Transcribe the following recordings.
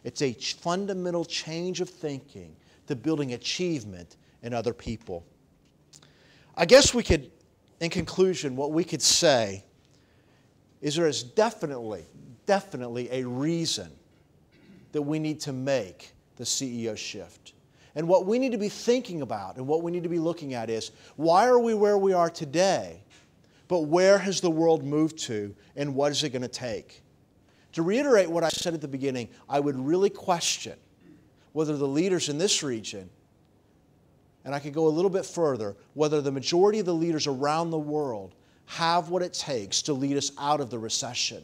It's a fundamental change of thinking to building achievement in other people. I guess we could, in conclusion, what we could say is there is definitely a reason that we need to make the CEO shift. And what we need to be thinking about and what we need to be looking at is, why are we where we are today, but where has the world moved to and what is it going to take? To reiterate what I said at the beginning, I would really question whether the leaders in this region, and I could go a little bit further, whether the majority of the leaders around the world have what it takes to lead us out of the recession.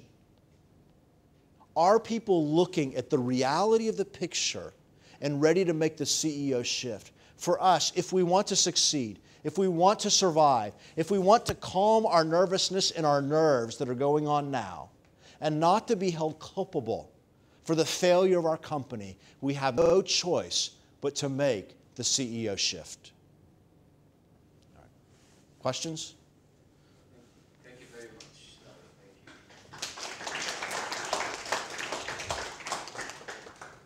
Are people looking at the reality of the picture and ready to make the CEO shift? For us, if we want to succeed, if we want to survive, if we want to calm our nervousness and our nerves that are going on now, and not to be held culpable for the failure of our company, we have no choice but to make the CEO shift. All right. Questions? Thank you very much. Thank you.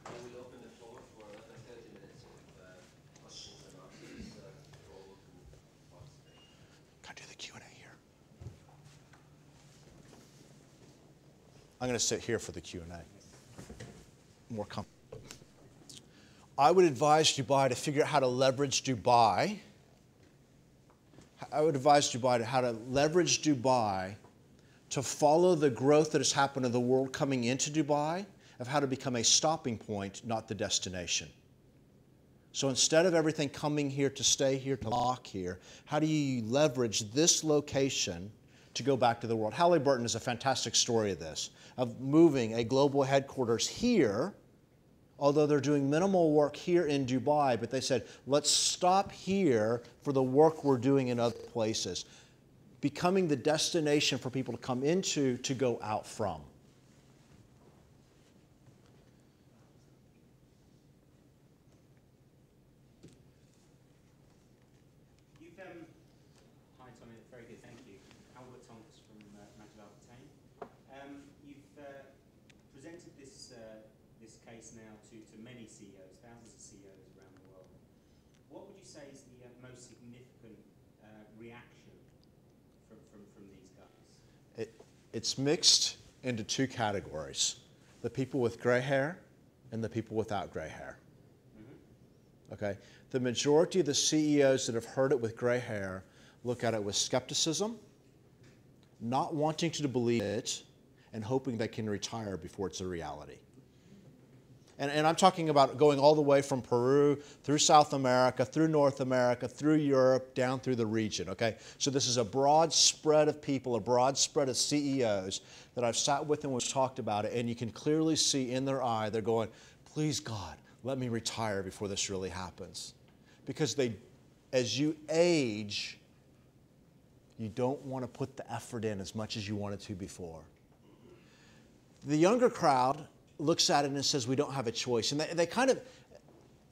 I will open the floor for another 30 minutes of questions and answers for all who participate. Can I do the Q&A here? I'm going to sit here for the Q&A. More comfortable. I would advise Dubai to figure out how to leverage Dubai. I would advise Dubai how to leverage Dubai to follow the growth that has happened in the world coming into Dubai, of how to become a stopping point, not the destination. So instead of everything coming here to stay here, to lock here, how do you leverage this location to go back to the world? Halliburton is a fantastic story of this, of moving a global headquarters here, although they're doing minimal work here in Dubai, but they said, let's stop here for the work we're doing in other places, becoming the destination for people to come into, to go out from. Hi, Tommy. Very good, thank you. Albert Tonks from Magic Albertine. You've presented this case now to many CEOs, thousands of CEOs around the world. What would you say is the most significant reaction from these guys? It's mixed into two categories: the people with gray hair and the people without gray hair. Mm-hmm. Okay? The majority of the CEOs that have heard it with gray hair look at it with skepticism, not wanting to believe it, and hoping they can retire before it's a reality. And I'm talking about going all the way from Peru, through South America, through North America, through Europe, down through the region, okay? So this is a broad spread of people, a broad spread of CEOs that I've sat with and we've talked about it, and you can clearly see in their eye, they're going, please God, let me retire before this really happens. Because as you age, you don't want to put the effort in as much as you wanted to before. The younger crowd looks at it and says, we don't have a choice. And they kind of,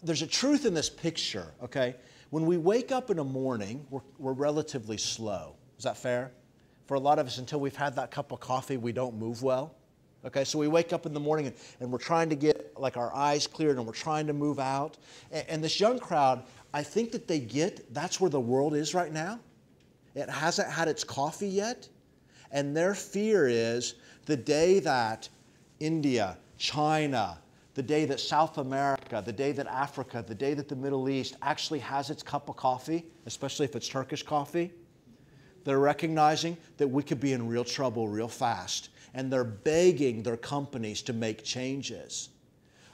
there's a truth in this picture, okay? When we wake up in the morning, we're relatively slow. Is that fair? For a lot of us, until we've had that cup of coffee, we don't move well. Okay, so we wake up in the morning and we're trying to get like our eyes cleared and we're trying to move out. And this young crowd, I think that they get that's where the world is right now. It hasn't had its coffee yet. And their fear is the day that India, China, the day that South America, the day that Africa, the day that the Middle East actually has its cup of coffee, especially if it's Turkish coffee, they're recognizing that we could be in real trouble real fast. And they're begging their companies to make changes.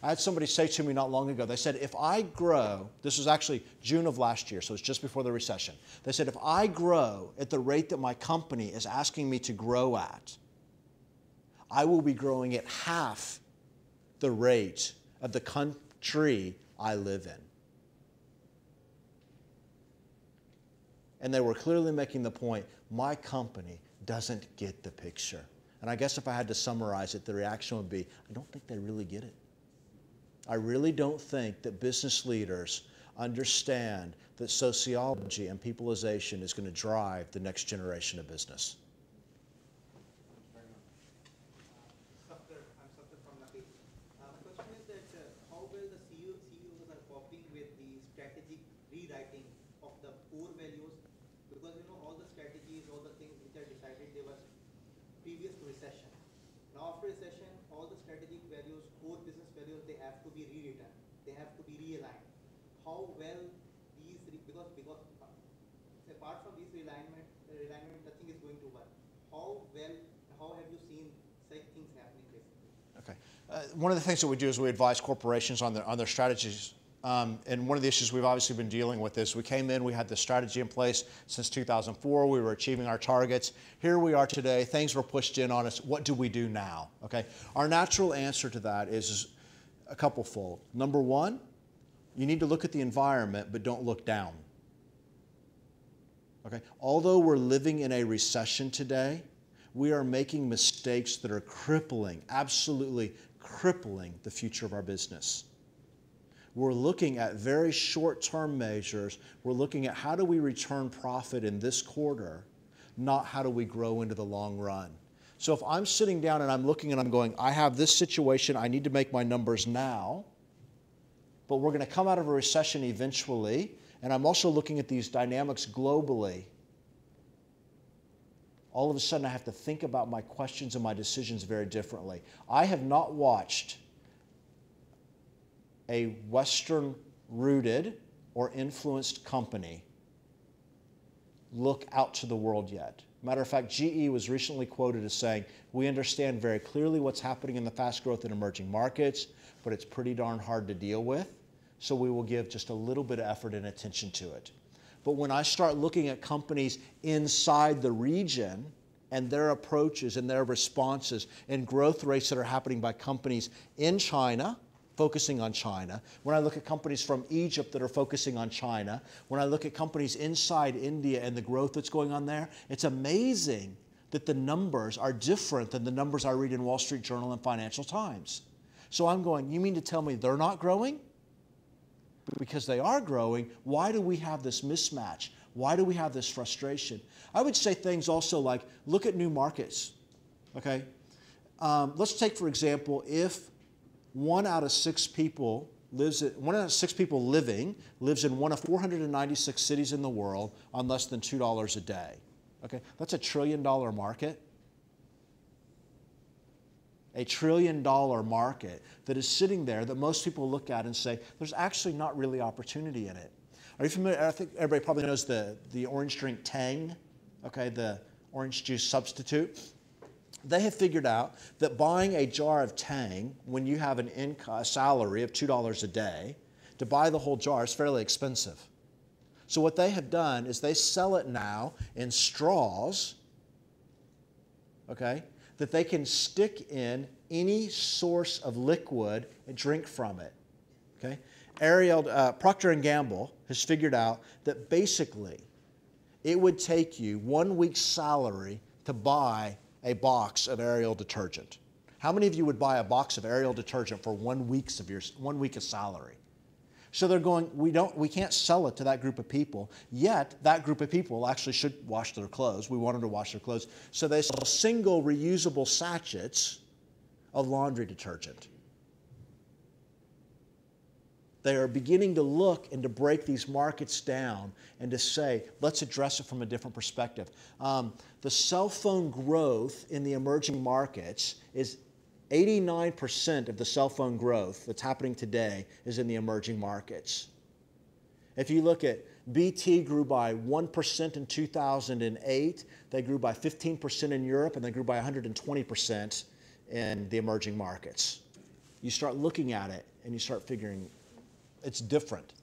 I had somebody say to me not long ago, they said, if I grow, this was actually June of last year, so it's just before the recession. They said, if I grow at the rate that my company is asking me to grow at, I will be growing at half the rate of the country I live in. And they were clearly making the point, my company doesn't get the picture. And I guess if I had to summarize it, the reaction would be, I don't think they really get it. I really don't think that business leaders understand that sociology and peopleization is going to drive the next generation of business. I'm Sattar from Naki. My question is that recession, all the strategic values, core business values, they have to be rewritten. They have to be realigned. How well these, because apart from these realignment, nothing is going to work. How have you seen such things happening basically? Okay. One of the things that we do is we advise corporations on their strategies. And one of the issues we've obviously been dealing with is we came in, we had this strategy in place since 2004, we were achieving our targets. Here we are today, things were pushed in on us. What do we do now? Okay. Our natural answer to that is a couple-fold. Number one, you need to look at the environment, but don't look down. Okay. Although we're living in a recession today, we are making mistakes that are crippling, absolutely crippling the future of our business. We're looking at very short-term measures. We're looking at how do we return profit in this quarter, not how do we grow into the long run. So if I'm sitting down and I'm looking and I'm going, I have this situation, I need to make my numbers now, but we're going to come out of a recession eventually, and I'm also looking at these dynamics globally, all of a sudden I have to think about my questions and my decisions very differently. I have not watched a Western-rooted or influenced company look out to the world yet. Matter of fact, GE was recently quoted as saying, we understand very clearly what's happening in the fast growth and emerging markets, but it's pretty darn hard to deal with, so we will give just a little bit of effort and attention to it. But when I start looking at companies inside the region and their approaches and their responses and growth rates that are happening by companies in China, focusing on China, when I look at companies from Egypt that are focusing on China, when I look at companies inside India and the growth that's going on there, it's amazing that the numbers are different than the numbers I read in Wall Street Journal and Financial Times. So I'm going, you mean to tell me they're not growing? Because they are growing, why do we have this mismatch? Why do we have this frustration? I would say things also like, look at new markets, okay? Let's take, for example, if one out of six people lives in one of 496 cities in the world on less than $2 a day. Okay, that's $1 trillion market. $1 trillion market that is sitting there that most people look at and say, there's actually not really opportunity in it. Are you familiar? I think everybody probably knows the orange drink Tang, okay, the orange juice substitute. They have figured out that buying a jar of Tang when you have a salary of $2 a day, to buy the whole jar is fairly expensive. So what they have done is they sell it now in straws, okay, that they can stick in any source of liquid and drink from it, okay? Procter & Gamble has figured out that basically it would take you 1 week's salary to buy a box of Ariel detergent. How many of you would buy a box of Ariel detergent for 1 week of salary? So they're going, we can't sell it to that group of people, yet that group of people actually should wash their clothes. We want them to wash their clothes. So they sell single reusable sachets of laundry detergent. They are beginning to look and to break these markets down and to say, let's address it from a different perspective. The cell phone growth in the emerging markets is 89% of the cell phone growth that's happening today is in the emerging markets. If you look at BT grew by 1% in 2008, they grew by 15% in Europe, and they grew by 120% in the emerging markets. You start looking at it and you start figuring, it's different.